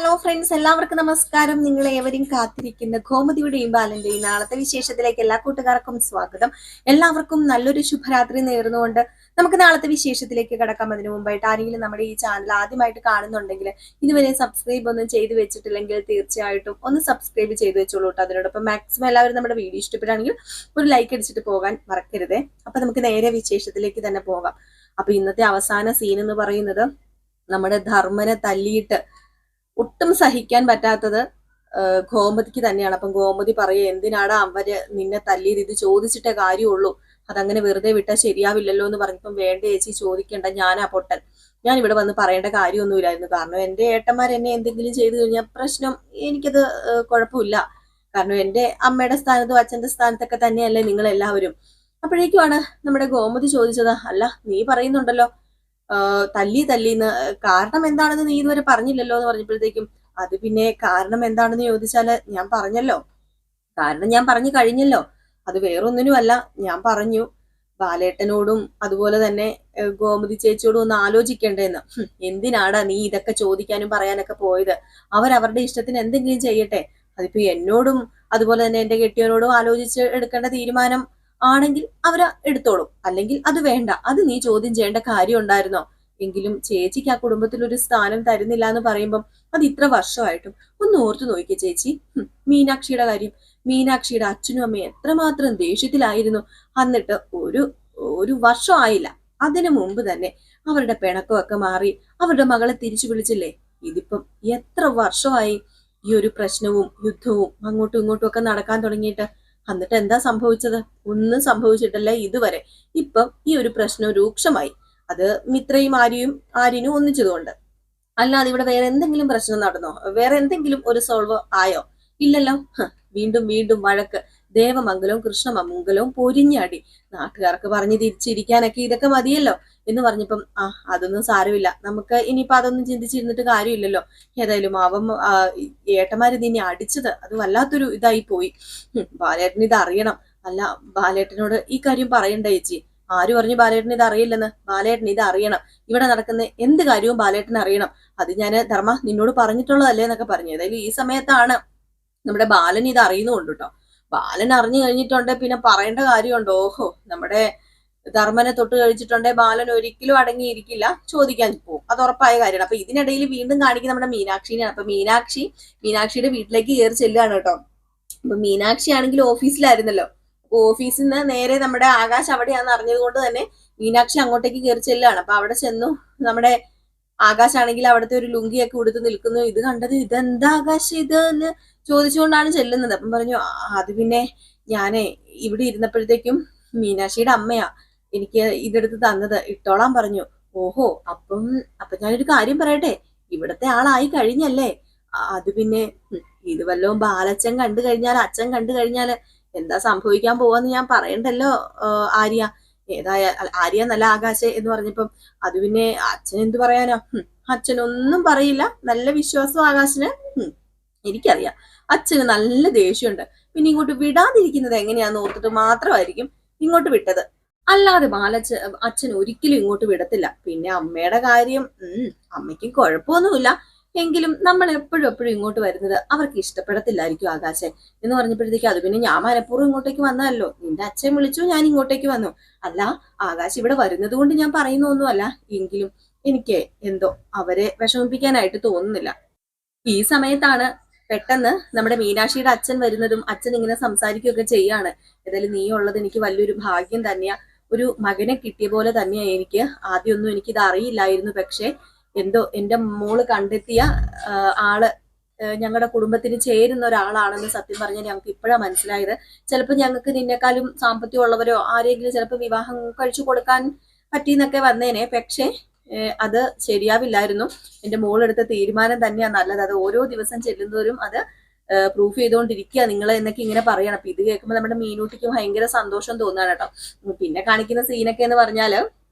Hello friends, എല്ലാവർക്കും നമസ്കാരം. നിങ്ങൾ ഏവരും കാത്തിരിക്കുന്ന ഗോമതിയുടെയും ബാലന്റെയും നാളത്തെ വിശേഷത്തിലേക്ക് എല്ലാ കൂട്ടുകാർക്കും സ്വാഗതം. എല്ലാവർക്കും നല്ലൊരു ശുഭരാത്രി നേർന്നുകൊണ്ട് നമുക്ക് നാളത്തെ വിശേഷത്തിലേക്ക് കടക്കാം. അതിനു മുമ്പായിട്ട് ആരെങ്കിലും നമ്മുടെ ഈ ചാനൽ ആദ്യമായിട്ട് കാണുന്നുണ്ടെങ്കിൽ ഇതുവരെ സബ്സ്ക്രൈബ് ഒന്നും ചെയ്തു വെച്ചിട്ടില്ലെങ്കിൽ തീർച്ചയായിട്ടും ഒന്ന് സബ്സ്ക്രൈബ് ചെയ്ത് വെച്ചോളൂ കേട്ടോ. അതിനോടൊപ്പം മാക്സിമം എല്ലാവരും നമ്മുടെ വീഡിയോ ഇഷ്ടപ്പെടുകയാണെങ്കിൽ ഒരു ലൈക്ക് അടിച്ചിട്ട് പോകാൻ മറക്കരുതേ. അപ്പൊ നമുക്ക് നേരെ വിശേഷത്തിലേക്ക് തന്നെ പോകാം. അപ്പൊ ഇന്നത്തെ അവസാന സീൻ എന്ന് പറയുന്നത് നമ്മുടെ ധർമ്മനെ തല്ലിയിട്ട് ഒട്ടും സഹിക്കാൻ പറ്റാത്തത് ഗോമതിക്ക് തന്നെയാണ്. അപ്പം ഗോമതി പറയുക, എന്തിനാടാ അവര് നിന്നെ തല്ലിയത്, ഇത് ചോദിച്ചിട്ടേ കാര്യമുള്ളൂ, അതങ്ങനെ വെറുതെ വിട്ടാൽ ശരിയാവില്ലല്ലോ എന്ന് പറഞ്ഞപ്പം, വേണ്ട ചേച്ചി ചോദിക്കണ്ട, ഞാനാ പൊട്ടൻ, ഞാൻ ഇവിടെ വന്ന് പറയേണ്ട കാര്യമൊന്നുമില്ലായിരുന്നു. കാരണം എന്റെ ഏട്ടന്മാർ എന്നെ എന്തെങ്കിലും ചെയ്തു കഴിഞ്ഞാൽ പ്രശ്നം, എനിക്കത് കുഴപ്പമില്ല. കാരണം എന്റെ അമ്മയുടെ സ്ഥാനത്തും അച്ഛന്റെ സ്ഥാനത്തൊക്കെ തന്നെയല്ലേ നിങ്ങൾ എല്ലാവരും. അപ്പോഴേക്കുമാണ് നമ്മുടെ ഗോമതി ചോദിച്ചത്, അല്ല നീ പറയുന്നുണ്ടല്ലോ തല്ലിന്ന്, കാരണം എന്താണെന്ന് നീ ഇതുവരെ പറഞ്ഞില്ലല്ലോ എന്ന് പറഞ്ഞപ്പോഴത്തേക്കും, അത് പിന്നെ കാരണം എന്താണെന്ന് ചോദിച്ചാല് ഞാൻ പറഞ്ഞല്ലോ, കാരണം ഞാൻ പറഞ്ഞു കഴിഞ്ഞല്ലോ, അത് വേറൊന്നിനും അല്ല. ഞാൻ പറഞ്ഞു ബാലേട്ടനോടും അതുപോലെ തന്നെ ഗോമതി ചേച്ചിയോടും ഒന്ന് ആലോചിക്കണ്ടേന്ന്. എന്തിനാടാ നീ ഇതൊക്കെ ചോദിക്കാനും പറയാനൊക്കെ പോയത്? അവരവരുടെ ഇഷ്ടത്തിന് എന്തെങ്കിലും ചെയ്യട്ടെ. അതിപ്പോ എന്നോടും അതുപോലെ തന്നെ എന്റെ കെട്ടിയവരോടും ആലോചിച്ച് എടുക്കേണ്ട തീരുമാനം ആണെങ്കിൽ അവര് എടുത്തോളും, അല്ലെങ്കിൽ അത് വേണ്ട. അത് നീ ചോദ്യം ചെയ്യേണ്ട കാര്യം ഉണ്ടായിരുന്നോ? എങ്കിലും ചേച്ചിക്ക് ആ കുടുംബത്തിൽ ഒരു സ്ഥാനം തരുന്നില്ല എന്ന് പറയുമ്പം, അത് ഇത്ര വർഷമായിട്ടും ഒന്ന് ഓർത്തു നോക്കിയ ചേച്ചി. മീനാക്ഷിയുടെ കാര്യം, മീനാക്ഷിയുടെ അച്ഛനും അമ്മയും എത്രമാത്രം ദേഷ്യത്തിലായിരുന്നു. എന്നിട്ട് ഒരു വർഷം ആയില്ല, അതിനു മുമ്പ് തന്നെ അവരുടെ പിണക്കമൊക്കെ മാറി അവരുടെ മകളെ തിരിച്ചു വിളിച്ചില്ലേ. ഇതിപ്പം എത്ര വർഷമായി ഈ ഒരു പ്രശ്നവും യുദ്ധവും അങ്ങോട്ടും ഇങ്ങോട്ടും ഒക്കെ നടക്കാൻ തുടങ്ങിയിട്ട്. എന്നിട്ട് എന്താ സംഭവിച്ചത്? ഒന്നും സംഭവിച്ചിട്ടല്ല ഇതുവരെ. ഇപ്പം ഈ ഒരു പ്രശ്നം രൂക്ഷമായി. അത് മിത്രയും ആര്യനും ഒന്നിച്ചതുകൊണ്ട്. അല്ലാതെ ഇവിടെ വേറെ എന്തെങ്കിലും പ്രശ്നം നടന്നോ? വേറെ എന്തെങ്കിലും ഒരു സോൾവ് ആയോ? ഇല്ലല്ലോ. വീണ്ടും വീണ്ടും വഴക്ക്, ദേവമംഗലവും കൃഷ്ണമംഗലവും പൊരിഞ്ഞാടി. നാട്ടുകാർക്ക് പറഞ്ഞു തിരിച്ചിരിക്കാനൊക്കെ ഇതൊക്കെ മതിയല്ലോ എന്ന് പറഞ്ഞപ്പം, അതൊന്നും സാരമില്ല, നമുക്ക് ഇനിയിപ്പൊ അതൊന്നും ചിന്തിച്ചിരുന്നിട്ട് കാര്യമില്ലല്ലോ. ഏതായാലും ഏട്ടന്മാര് നിന്നെ അടിച്ചത് അത് വല്ലാത്തൊരു ഇതായി പോയി. ബാലേട്ടൻ ഇത് അറിയണം. അല്ല, ബാലേട്ടനോട് ഈ കാര്യം പറയണ്ട ചേച്ചി. ആര് പറഞ്ഞു ബാലേട്ടൻ ഇത് അറിയില്ലെന്ന്? ബാലേട്ടൻ ഇത് അറിയണം. ഇവിടെ നടക്കുന്ന എന്ത് കാര്യവും ബാലേട്ടൻ അറിയണം. അത് ഞാൻ ധർമ്മ നിന്നോട് പറഞ്ഞിട്ടുള്ളതല്ലേ എന്നൊക്കെ പറഞ്ഞു. ഏതായാലും ഈ സമയത്താണ് നമ്മുടെ ബാലൻ ഇത് അറിയുന്നുണ്ട് കേട്ടോ. ബാലൻ അറിഞ്ഞു കഴിഞ്ഞിട്ടുണ്ട്, പിന്നെ പറയേണ്ട കാര്യമുണ്ടോ? ഓഹോ, നമ്മുടെ ധർമ്മനെ തൊട്ട് കഴിച്ചിട്ടുണ്ടെ ബാലൻ ഒരിക്കലും അടങ്ങിയിരിക്കില്ല, ചോദിക്കാൻ പോകും, അത് ഉറപ്പായ കാര്യമാണ്. അപ്പൊ ഇതിനിടയിൽ വീണ്ടും കാണിക്കുന്ന നമ്മുടെ മീനാക്ഷിനെയാണ്. അപ്പൊ മീനാക്ഷിയുടെ വീട്ടിലേക്ക് കയറി ചെല്ലുകയാണ് കേട്ടോ. അപ്പൊ മീനാക്ഷി ആണെങ്കിൽ ഓഫീസിലായിരുന്നല്ലോ. ഓഫീസിൽ നിന്ന് നേരെ നമ്മുടെ ആകാശ് അവിടെയാണെന്ന് അറിഞ്ഞത് കൊണ്ട് തന്നെ മീനാക്ഷി അങ്ങോട്ടേക്ക് കയറി ചെല്ലുകയാണ്. അപ്പൊ അവിടെ ചെന്നു നമ്മുടെ ആകാശ് ആണെങ്കിൽ അവിടുത്തെ ഒരു ലുങ്കിയൊക്കെ ഉടുത്ത് നിൽക്കുന്നു. ഇത് കണ്ടത്, ഇതെന്താ ആകാശ് ഇത് എന്ന് ചോദിച്ചുകൊണ്ടാണ് ചെല്ലുന്നത്. അപ്പം പറഞ്ഞു, അത് പിന്നെ ഞാനേ ഇവിടെ ഇരുന്നപ്പോഴത്തേക്കും മീനാക്ഷിയുടെ അമ്മയാ എനിക്ക് ഇതെടുത്ത് തന്നത്, ഇട്ടോളാൻ പറഞ്ഞു. ഓഹോ, അപ്പം ഞാനൊരു കാര്യം പറയട്ടെ, ഇവിടത്തെ ആളായി കഴിഞ്ഞല്ലേ? അത് പിന്നെ ഇത് വല്ലതും ബാലച്ചൻ കണ്ടു കഴിഞ്ഞാൽ, അച്ഛൻ കണ്ടു കഴിഞ്ഞാല് എന്താ സംഭവിക്കാൻ പോവാന്ന് ഞാൻ പറയണ്ടല്ലോ ആര്യ. ആര്യ നല്ല ആകാശ് എന്ന് പറഞ്ഞപ്പം, അത് പിന്നെ അച്ഛൻ എന്ത് പറയാനോ? അച്ഛനൊന്നും പറയില്ല, നല്ല വിശ്വാസം ആകാശിന്. എനിക്കറിയാം, അച്ഛന് നല്ല ദേഷ്യമുണ്ട്. പിന്നെ ഇങ്ങോട്ട് വിടാതിരിക്കുന്നത് എങ്ങനെയാന്ന് ഓർത്തിട്ട് മാത്രമായിരിക്കും ഇങ്ങോട്ട് വിട്ടത്. അല്ലാതെ അച്ഛൻ ഒരിക്കലും ഇങ്ങോട്ട് വിടത്തില്ല. പിന്നെ അമ്മയുടെ കാര്യം, അമ്മയ്ക്കും കുഴപ്പമൊന്നുമില്ല, എങ്കിലും നമ്മൾ എപ്പോഴും ഇങ്ങോട്ട് വരുന്നത് അവർക്ക് ഇഷ്ടപ്പെടത്തില്ലായിരിക്കും ആകാശെ എന്ന് പറഞ്ഞപ്പോഴത്തേക്ക്, അത് പിന്നെ ഞാൻ മനഃപൂർവ്വം ഇങ്ങോട്ടേക്ക് വന്നതല്ലോ, നിന്റെ അച്ഛൻ വിളിച്ചു, ഞാൻ ഇങ്ങോട്ടേക്ക് വന്നു. അല്ല, ആകാശ് ഇവിടെ വരുന്നത് കൊണ്ട് ഞാൻ പറയുന്നൊന്നുമല്ല, എങ്കിലും എനിക്ക് എന്തോ അവരെ വിഷമിപ്പിക്കാനായിട്ട് തോന്നുന്നില്ല. ഈ സമയത്താണ് പെട്ടെന്ന് നമ്മുടെ മീനാക്ഷിയുടെ അച്ഛൻ വരുന്നതും അച്ഛൻ ഇങ്ങനെ സംസാരിക്കുകയൊക്കെ ചെയ്യാണ്. ഏതായാലും നീ ഉള്ളത് എനിക്ക് വലിയൊരു ഭാഗ്യം തന്നെയാ, ഒരു മകനെ കിട്ടിയ പോലെ തന്നെയാ എനിക്ക്. ആദ്യമൊന്നും എനിക്കിത് അറിയില്ലായിരുന്നു, പക്ഷെ എന്തോ എന്റെ മോള് കണ്ടെത്തിയ ആള് ഞങ്ങളുടെ കുടുംബത്തിന് ചേരുന്ന ഒരാളാണെന്ന് സത്യം പറഞ്ഞാൽ ഞങ്ങൾക്ക് ഇപ്പോഴാണ് മനസ്സിലായത്. ചിലപ്പോൾ ഞങ്ങൾക്ക് നിന്നെക്കാളും സാമ്പത്തികം ഉള്ളവരോ ആരെങ്കിലും ചിലപ്പോൾ വിവാഹം കഴിച്ചു കൊടുക്കാൻ പറ്റിയെന്നൊക്കെ വന്നേനെ, പക്ഷെ അത് ശരിയാവില്ലായിരുന്നു. എന്റെ മോളെടുത്ത തീരുമാനം തന്നെയാണ് നല്ലത്. അത് ഓരോ ദിവസം ചെല്ലുന്നവരും അത് പ്രൂഫ് ചെയ്തുകൊണ്ടിരിക്കുക നിങ്ങൾ എന്നൊക്കെ ഇങ്ങനെ പറയണം. അപ്പൊ ഇത് കേൾക്കുമ്പോൾ നമ്മുടെ മീനൂട്ടിക്ക് ഭയങ്കര സന്തോഷം തോന്നുകയാണ് കേട്ടോ. പിന്നെ കാണിക്കുന്ന സീനൊക്കെ എന്ന് പറഞ്ഞാല്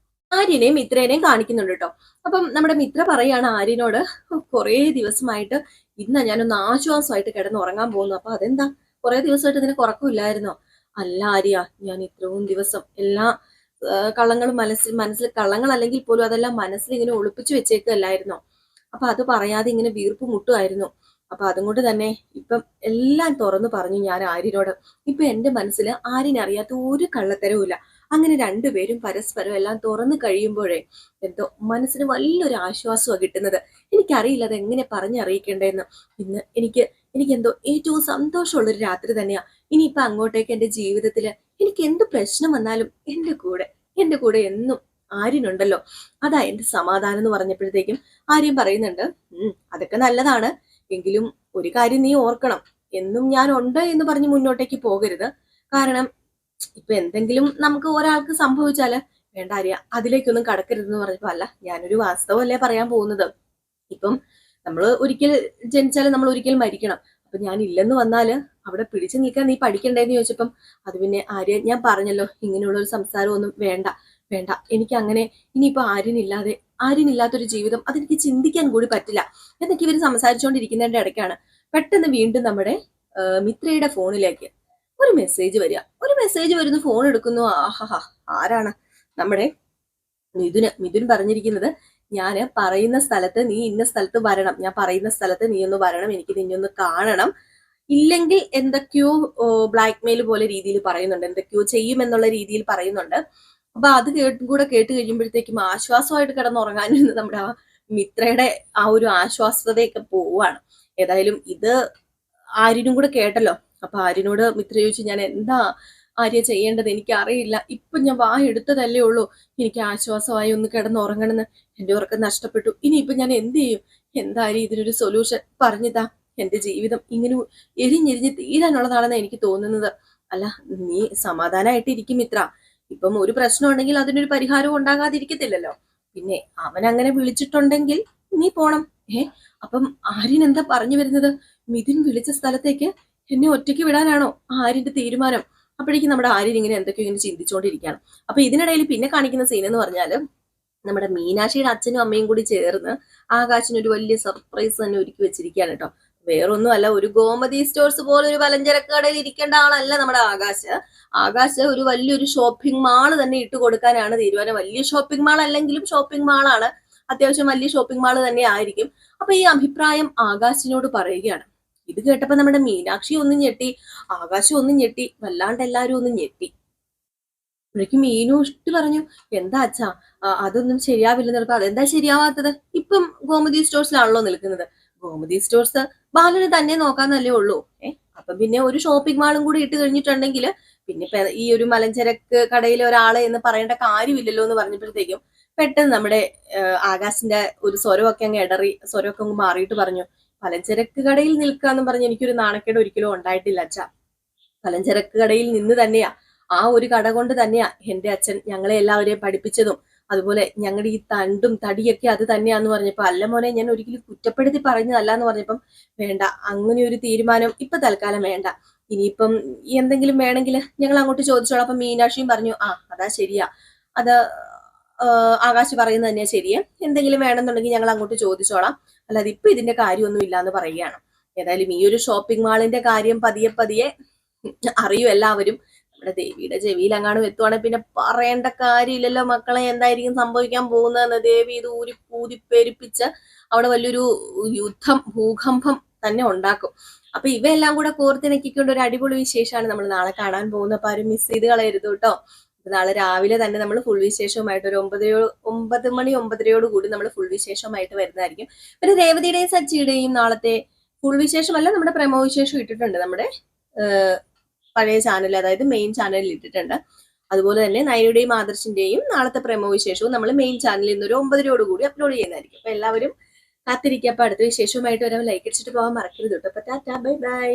ആര്യനെയും മിത്രേനെയും കാണിക്കുന്നുണ്ട് കേട്ടോ. അപ്പം നമ്മുടെ മിത്ര പറയാണ് ആര്യനോട്, കുറെ ദിവസമായിട്ട് ഇന്ന് ഞാനൊന്ന് ആശ്വാസമായിട്ട് കിടന്ന് ഉറങ്ങാൻ പോകുന്നു. അപ്പൊ അതെന്താ, കുറെ ദിവസമായിട്ട് നിനക്ക് ഉറക്കമില്ലായിരുന്നോ? അല്ല ആര്യ, ഞാൻ ഇത്രയും ദിവസം എല്ലാ കള്ളങ്ങളും മനസ്സിൽ കള്ളങ്ങൾ അല്ലെങ്കിൽ പോലും അതെല്ലാം മനസ്സിൽ ഇങ്ങനെ ഒളിപ്പിച്ചു വെച്ചേക്കല്ലായിരുന്നോ? അപ്പൊ അത് പറയാതെ ഇങ്ങനെ വീർപ്പ് മുട്ടുമായിരുന്നു. അപ്പൊ അതുകൊണ്ട് തന്നെ ഇപ്പം എല്ലാം തുറന്നു പറഞ്ഞു ഞാൻ ആര്യനോട്. ഇപ്പൊ എന്റെ മനസ്സിൽ ആര്യനറിയാത്ത ഒരു കള്ളത്തരവും ഇല്ല. അങ്ങനെ രണ്ടുപേരും പരസ്പരം എല്ലാം തുറന്നു കഴിയുമ്പോഴേ എന്തോ മനസ്സിന് വലിയൊരു ആശ്വാസമാണ് കിട്ടുന്നത്. എനിക്കറിയില്ല അത് എങ്ങനെ പറഞ്ഞറിയിക്കേണ്ടതെന്ന്. ഇന്ന് എനിക്ക് എന്തോ ഏറ്റവും സന്തോഷമുള്ളൊരു രാത്രി തന്നെയാ. ഇനിയിപ്പൊ അങ്ങോട്ടേക്ക് എന്റെ ജീവിതത്തില് എനിക്ക് എന്ത് പ്രശ്നം വന്നാലും എന്റെ കൂടെ എന്നും ആര്യനുണ്ടല്ലോ. അതാ എന്റെ സമാധാനം എന്ന് പറഞ്ഞപ്പോഴത്തേക്കും ആര്യൻ പറയുന്നുണ്ട്, അതൊക്കെ നല്ലതാണ്. എങ്കിലും ഒരു കാര്യം നീ ഓർക്കണം, എന്നും ഞാൻ ഉണ്ട് എന്ന് പറഞ്ഞ് മുന്നോട്ടേക്ക് പോകരുത്. കാരണം ഇപ്പൊ എന്തെങ്കിലും നമുക്ക് ഒരാൾക്ക് സംഭവിച്ചാല് വേണ്ട ആര്യ അതിലേക്കൊന്നും കടക്കരുതെന്ന് പറഞ്ഞപ്പോ, അല്ല ഞാനൊരു വാസ്തവല്ലേ പറയാൻ പോകുന്നത്. ഇപ്പം നമ്മൾ ഒരിക്കൽ ജനിച്ചാൽ നമ്മൾ ഒരിക്കൽ മരിക്കണം. അപ്പൊ ഞാൻ ഇല്ലെന്ന് വന്നാല് അവിടെ പിടിച്ചു നിൽക്കാൻ നീ പഠിക്കണ്ടേന്ന് ചോദിച്ചപ്പം, അത് പിന്നെ ആര്യ ഞാൻ പറഞ്ഞല്ലോ ഇങ്ങനെയുള്ള ഒരു സംസാരം ഒന്നും വേണ്ട വേണ്ട, എനിക്ക് അങ്ങനെ ഇനിയിപ്പോ ആര്യനില്ലാത്തൊരു ജീവിതം അതെനിക്ക് ചിന്തിക്കാൻ കൂടി പറ്റില്ല എന്നൊക്കെ ഇവര് സംസാരിച്ചുകൊണ്ടിരിക്കുന്നതിന്റെ ഇടയ്ക്കാണ് പെട്ടെന്ന് വീണ്ടും നമ്മുടെ മിത്രയുടെ ഫോണിലേക്ക് ഒരു മെസ്സേജ് വരുന്നു. ഫോൺ എടുക്കുന്നു. ആഹാ, ആരാണ്? നമ്മുടെ മിഥുൻ പറഞ്ഞിരിക്കുന്നത്, ഞാൻ പറയുന്ന സ്ഥലത്ത് നീ ഇന്ന സ്ഥലത്ത് വരണം, ഞാൻ പറയുന്ന സ്ഥലത്ത് നീ ഒന്ന് വരണം, എനിക്ക് നിന്നെ ഒന്ന് കാണണം, ഇല്ലെങ്കിൽ എന്തൊക്കെയോ ബ്ലാക്ക് മെയിൽ പോലെ രീതിയിൽ പറയുന്നുണ്ട്, എന്തൊക്കെയോ ചെയ്യുമെന്നുള്ള രീതിയിൽ പറയുന്നുണ്ട്. അപ്പൊ അത് കേട്ട് കഴിയുമ്പോഴത്തേക്കും ആശ്വാസമായിട്ട് കിടന്നുറങ്ങാനും നമ്മുടെ ആ മിത്രയുടെ ആ ഒരു ആശ്വാസതയൊക്കെ പോവാണ്. ഏതായാലും ഇത് ആര്യനും കൂടെ കേട്ടല്ലോ. അപ്പൊ ആര്യനോട് മിത്ര ചോദിച്ചു, ഞാൻ എന്താ ആര്യ ചെയ്യേണ്ടത്, എനിക്ക് അറിയില്ല, ഇപ്പൊ ഞാൻ എടുത്തതല്ലേ ഉള്ളൂ, എനിക്ക് ആശ്വാസമായി ഒന്ന് കിടന്നുറങ്ങണമെന്ന്, എന്റെ ഉറക്കം നഷ്ടപ്പെട്ടു, ഇനിയിപ്പൊ ഞാൻ എന്ത് ചെയ്യും, എന്തായാലും ഇതിനൊരു സൊല്യൂഷൻ പറഞ്ഞിതാ, എന്റെ ജീവിതം ഇങ്ങനെ എരിഞ്ഞെരിഞ്ഞ് തീരാനുള്ളതാണെന്ന് എനിക്ക് തോന്നുന്നത്. അല്ല നീ സമാധാനമായിട്ട് ഇരിക്കും മിത്ര, ഇപ്പം ഒരു പ്രശ്നം ഉണ്ടെങ്കിൽ അതിനൊരു പരിഹാരം ഉണ്ടാകാതിരിക്കത്തില്ലല്ലോ. പിന്നെ അവൻ അങ്ങനെ വിളിച്ചിട്ടുണ്ടെങ്കിൽ നീ പോണം. അപ്പം ആര്യൻ എന്താ പറഞ്ഞു വരുന്നത്? മിഥുൻ വിളിച്ച സ്ഥലത്തേക്ക് എന്നെ ഒറ്റയ്ക്ക് വിടാനാണോ ആര്യന്റെ തീരുമാനം? അപ്പോഴേക്കും നമ്മുടെ ആര്യൻ ഇങ്ങനെ എന്തൊക്കെയോ ഇങ്ങനെ ചിന്തിച്ചുകൊണ്ടിരിക്കുകയാണ്. അപ്പൊ ഇതിനിടയിൽ പിന്നെ കാണിക്കുന്ന സീൻ എന്ന് പറഞ്ഞാല് നമ്മുടെ മീനാക്ഷിയുടെ അച്ഛനും അമ്മയും കൂടി ചേർന്ന് ആകാശിന് ഒരു വലിയ സർപ്രൈസ് തന്നെ ഒരുക്കി വെച്ചിരിക്കുകയാണ് കേട്ടോ. വേറൊന്നും അല്ല, ഒരു ഗോമതി സ്റ്റോഴ്സ് പോലെ ഒരു പലചരക്ക് കടയിൽ ഇരിക്കേണ്ട ആളല്ല നമ്മുടെ ആകാശ് ഒരു വലിയൊരു ഷോപ്പിംഗ് മാള് തന്നെ ഇട്ട് കൊടുക്കാനാണ് തീരുമാനം. വലിയ ഷോപ്പിംഗ് മാൾ അല്ലെങ്കിലും ഷോപ്പിംഗ് മാളാണ്, അത്യാവശ്യം വലിയ ഷോപ്പിംഗ് മാള് തന്നെ ആയിരിക്കും. അപ്പൊ ഈ അഭിപ്രായം ആകാശിനോട് പറയുകയാണ്. ഇത് കേട്ടപ്പോ നമ്മുടെ മീനാക്ഷി ഒന്നും ഞെട്ടി, ആകാശം ഒന്നും ഞെട്ടി, വല്ലാണ്ട് എല്ലാരും ഒന്നും ഞെട്ടി. അപ്പോഴേക്കും മീനു ഇഷ്ടു പറഞ്ഞു, എന്താ അച്ഛാ അതൊന്നും ശരിയാവില്ലെന്ന് പറഞ്ഞപ്പോ, അതെന്താ ശരിയാവാത്തത്? ഇപ്പം ഗോമതി സ്റ്റോഴ്സിലാണല്ലോ നിൽക്കുന്നത്. ഗോമതി സ്റ്റോഴ്സ് ബാലന് തന്നെ നോക്കാന്നല്ലേ ഉള്ളൂ. അപ്പൊ പിന്നെ ഒരു ഷോപ്പിംഗ് മാളും കൂടി ഇട്ട് കഴിഞ്ഞിട്ടുണ്ടെങ്കിൽ പിന്നെ ഈ ഒരു മലഞ്ചരക്ക് കടയിലെ ഒരാളെ എന്ന് പറയേണ്ട കാര്യമില്ലല്ലോ എന്ന് പറഞ്ഞപ്പോഴത്തേക്കും പെട്ടെന്ന് നമ്മുടെ ആകാശിന്റെ ഒരു സ്വരമൊക്കെ അങ്ങ് ഇടറി, സ്വരമൊക്കെ അങ്ങ് മാറിയിട്ട് പറഞ്ഞു, പലചരക്ക് കടയിൽ നിൽക്കാന്ന് പറഞ്ഞ് എനിക്കൊരു നാണക്കേട് ഒരിക്കലും ഉണ്ടായിട്ടില്ല അച്ഛാ. പലചരക്ക് കടയിൽ നിന്ന് തന്നെയാ, ആ ഒരു കട കൊണ്ട് തന്നെയാ എന്റെ അച്ഛൻ ഞങ്ങളെ എല്ലാവരെയും പഠിപ്പിച്ചതും, അതുപോലെ ഞങ്ങളുടെ ഈ തണ്ടും തടിയൊക്കെ അത് തന്നെയാന്ന് പറഞ്ഞപ്പോ, അല്ല മോനെ ഞാൻ ഒരിക്കലും കുറ്റപ്പെടുത്തി പറഞ്ഞതല്ല എന്ന് പറഞ്ഞപ്പം, വേണ്ട അങ്ങനെ ഒരു തീരുമാനം ഇപ്പൊ തൽക്കാലം വേണ്ട, ഇനിയിപ്പം എന്തെങ്കിലും വേണമെങ്കിൽ ഞങ്ങൾ അങ്ങോട്ട് ചോദിച്ചോളാം. അപ്പൊ മീനാക്ഷിയും പറഞ്ഞു, അതാ ശരിയാ, അത് ആകാശ് പറയുന്നത് തന്നെയാ ശരിയെ, എന്തെങ്കിലും വേണമെന്നുണ്ടെങ്കിൽ ഞങ്ങൾ അങ്ങോട്ട് ചോദിച്ചോളാം, അല്ലാതെ ഇപ്പൊ ഇതിന്റെ കാര്യമൊന്നും ഇല്ലാന്ന് പറയുകയാണ്. ഏതായാലും ഈ ഒരു ഷോപ്പിംഗ് മാളിന്റെ കാര്യം പതിയെ അറിയും എല്ലാവരും. നമ്മുടെ ദേവിയുടെ ചെവിയിൽ അങ്ങാനും എത്തുവാണെങ്കിൽ പിന്നെ പറയേണ്ട കാര്യമില്ലല്ലോ മക്കളെ, എന്തായിരിക്കും സംഭവിക്കാൻ പോകുന്നതെന്ന്. ദേവി ഇത് ഊതിപ്പെരിപ്പിച്ച് അവിടെ വലിയൊരു ഭൂകമ്പം തന്നെ ഉണ്ടാക്കും. അപ്പൊ ഇവയെല്ലാം കൂടെ കോർത്തിണക്കിക്കൊണ്ട് ഒരു അടിപൊളി വിശേഷമാണ് നമ്മൾ നാളെ കാണാൻ പോകുന്നത്. അപ്പൊ ആരും മിസ് ചെയ്ത് കളയരുത് കേട്ടോ. നാളെ രാവിലെ തന്നെ നമ്മൾ ഫുൾ വിശേഷവുമായിട്ട് ഒരു 9 മണി 9:30 കൂടി നമ്മൾ ഫുൾ വിശേഷവുമായിട്ട് വരുന്നതായിരിക്കും. പിന്നെ രേവതിയുടെയും സച്ചിയുടെയും നാളത്തെ ഫുൾ വിശേഷമല്ല, നമ്മുടെ പ്രമോ വിശേഷം ഇട്ടിട്ടുണ്ട് നമ്മുടെ പഴയ ചാനൽ, അതായത് മെയിൻ ചാനലിൽ ഇട്ടിട്ടുണ്ട്. അതുപോലെ തന്നെ നയനയുടെയും ആദർശിന്റെയും നാളത്തെ പ്രമോ വിശേഷവും നമ്മൾ മെയിൻ ചാനലിൽ നിന്ന് ഒരു 9:30 കൂടി അപ്ലോഡ് ചെയ്യുന്നതായിരിക്കും. അപ്പൊ എല്ലാവരും കാത്തിരിക്കുക. അപ്പൊ അടുത്ത വിശേഷവുമായിട്ട് വരാൻ ലൈക്ക് അടിച്ചിട്ട് പോകാൻ മറക്കരുത് കേട്ടോ. അപ്പൊ ടാറ്റാ, ബൈ ബൈ.